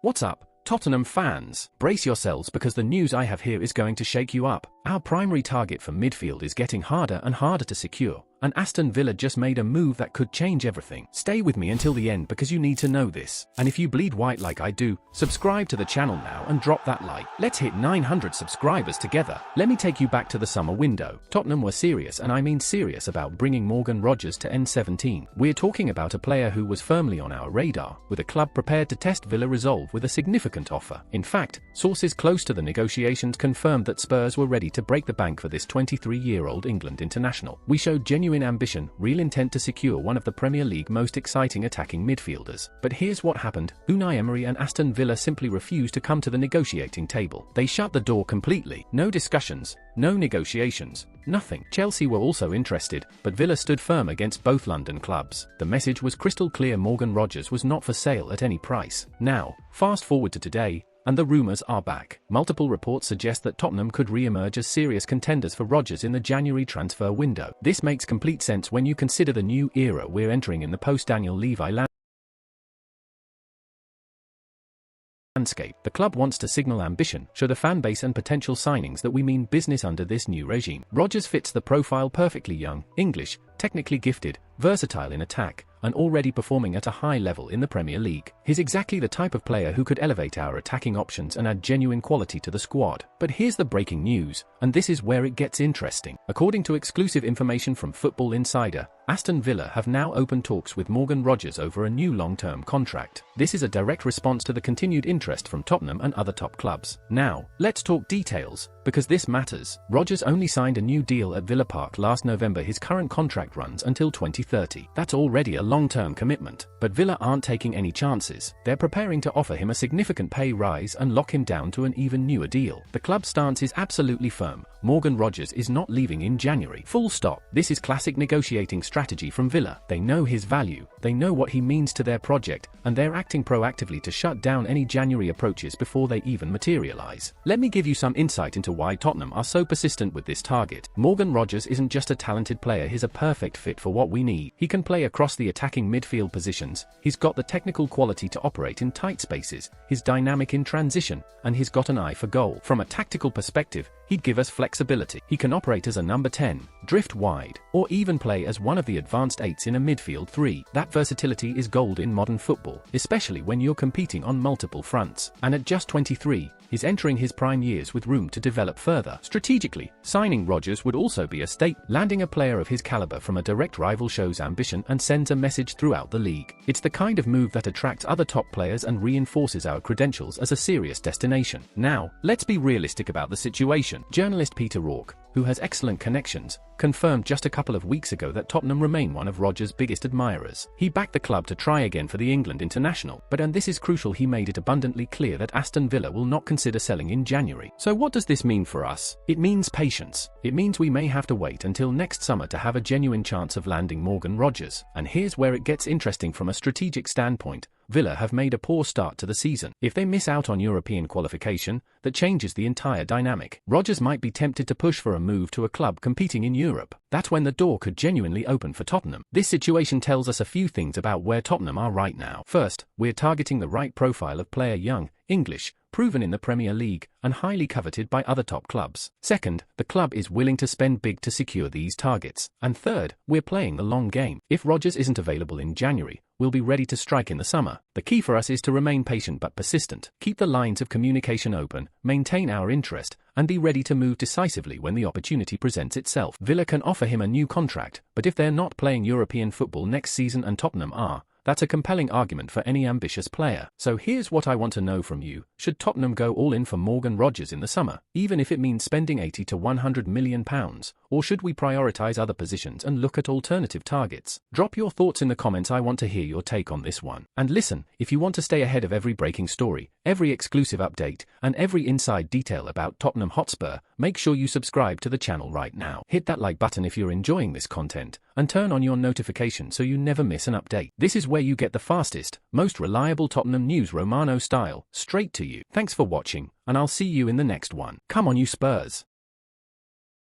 What's up, Tottenham fans? Brace yourselves because the news I have here is going to shake you up. Our primary target for midfield is getting harder and harder to secure, and Aston Villa just made a move that could change everything. Stay with me until the end because you need to know this. And if you bleed white like I do, subscribe to the channel now and drop that like. Let's hit 900 subscribers together. Let me take you back to the summer window. Tottenham were serious, and I mean serious, about bringing Morgan Rogers to N17. We're talking about a player who was firmly on our radar, with a club prepared to test Villa resolve with a significant offer. In fact, sources close to the negotiations confirmed that Spurs were ready to break the bank for this 23-year-old England international. We showed genuine ambition, real intent to secure one of the Premier League most exciting attacking midfielders. But here's what happened. Unai Emery and Aston Villa simply refused to come to the negotiating table. They shut the door completely. No discussions, no negotiations, nothing. Chelsea were also interested, but Villa stood firm against both London clubs. The message was crystal clear: Morgan Rogers was not for sale at any price. Now, fast forward to today, and the rumours are back. Multiple reports suggest that Tottenham could re-emerge as serious contenders for Rogers in the January transfer window. This makes complete sense when you consider the new era we're entering in the post-Daniel Levy landscape. The club wants to signal ambition, show the fan base and potential signings that we mean business under this new regime. Rogers fits the profile perfectly: young, English, technically gifted, versatile in attack, and already performing at a high level in the Premier League. He's exactly the type of player who could elevate our attacking options and add genuine quality to the squad. But here's the breaking news, and this is where it gets interesting. According to exclusive information from Football Insider, Aston Villa have now opened talks with Morgan Rogers over a new long-term contract. This is a direct response to the continued interest from Tottenham and other top clubs. Now, let's talk details, because this matters. Rogers only signed a new deal at Villa Park last November. His current contract runs until 2030. That's already a long-term commitment. But Villa aren't taking any chances. They're preparing to offer him a significant pay rise and lock him down to an even newer deal. The club's stance is absolutely firm. Morgan Rogers is not leaving in January. Full stop. This is classic negotiating strategy from Villa. They know his value, they know what he means to their project, and they're acting proactively to shut down any January approaches before they even materialize. Let me give you some insight into why Tottenham are so persistent with this target. Morgan Rogers isn't just a talented player, he's a perfect fit for what we need. He can play across the attacking midfield positions, he's got the technical quality to operate in tight spaces, he's dynamic in transition, and he's got an eye for goal. From a tactical perspective, he'd give us flexibility. He can operate as a number 10, drift wide, or even play as one of the advanced eights in a midfield three. That versatility is gold in modern football, especially when you're competing on multiple fronts. And at just 23, he's entering his prime years with room to develop further. Strategically, signing Rogers would also be a statement. Landing a player of his caliber from a direct rival shows ambition and sends a message throughout the league. It's the kind of move that attracts other top players and reinforces our credentials as a serious destination. Now, let's be realistic about the situation. Journalist Peter Rourke, who has excellent connections, confirmed just a couple of weeks ago that Tottenham remain one of Rogers' biggest admirers. He backed the club to try again for the England international, but and this is crucial, he made it abundantly clear that Aston Villa will not consider selling in January. So what does this mean for us? It means patience. It means we may have to wait until next summer to have a genuine chance of landing Morgan Rogers. And here's where it gets interesting from a strategic standpoint. Villa have made a poor start to the season. If they miss out on European qualification, that changes the entire dynamic. Rogers might be tempted to push for a move to a club competing in Europe. That's when the door could genuinely open for Tottenham. This situation tells us a few things about where Tottenham are right now. First, we're targeting the right profile of player: young, English, proven in the Premier League, and highly coveted by other top clubs. Second, the club is willing to spend big to secure these targets. And third, we're playing the long game. If Rogers isn't available in January, we'll be ready to strike in the summer. The key for us is to remain patient but persistent, keep the lines of communication open, maintain our interest, and be ready to move decisively when the opportunity presents itself. Villa can offer him a new contract, but if they're not playing European football next season and Tottenham are, that's a compelling argument for any ambitious player. So here's what I want to know from you. Should Tottenham go all in for Morgan Rogers in the summer, even if it means spending £80 to £100 million, or should we prioritise other positions and look at alternative targets? Drop your thoughts in the comments. I want to hear your take on this one. And listen, if you want to stay ahead of every breaking story, every exclusive update, and every inside detail about Tottenham Hotspur, make sure you subscribe to the channel right now. Hit that like button if you're enjoying this content, and turn on your notifications so you never miss an update. This is where you get the fastest, most reliable Tottenham news Romano style, straight to you. Thanks for watching, and I'll see you in the next one. Come on you Spurs!